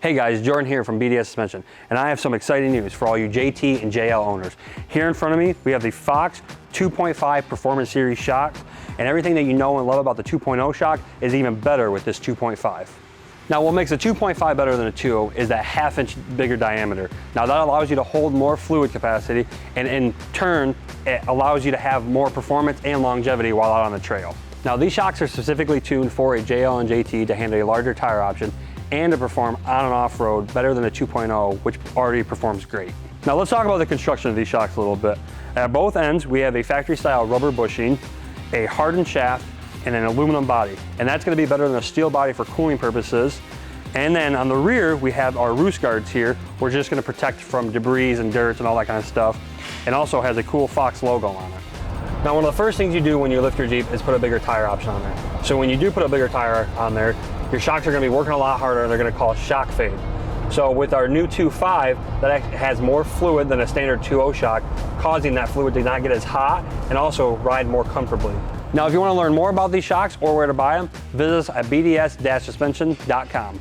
Hey guys, Jordan here from BDS Suspension, and I have some exciting news for all you JT and JL owners. Here in front of me, we have the Fox 2.5 Performance Series shocks, and everything that you know and love about the 2.0 shock is even better with this 2.5. Now, what makes a 2.5 better than a 2.0 is that half-inch bigger diameter. Now, that allows you to hold more fluid capacity, and in turn, it allows you to have more performance and longevity while out on the trail. Now, these shocks are specifically tuned for a JL and JT to handle a larger tire option and to perform on and off road better than a 2.0, which already performs great. Now let's talk about the construction of these shocks a little bit. At both ends, we have a factory style rubber bushing, a hardened shaft, and an aluminum body. And that's gonna be better than a steel body for cooling purposes. And then on the rear, we have our roost guards here. We're just gonna protect from debris and dirt and all that kind of stuff. And also has a cool Fox logo on it. Now, one of the first things you do when you lift your Jeep is put a bigger tire option on there. So when you do put a bigger tire on there, your shocks are gonna be working a lot harder and they're gonna cause shock fade. So with our new 2.5, that has more fluid than a standard 2.0 shock, causing that fluid to not get as hot and also ride more comfortably. Now, if you wanna learn more about these shocks or where to buy them, visit us at bds-suspension.com.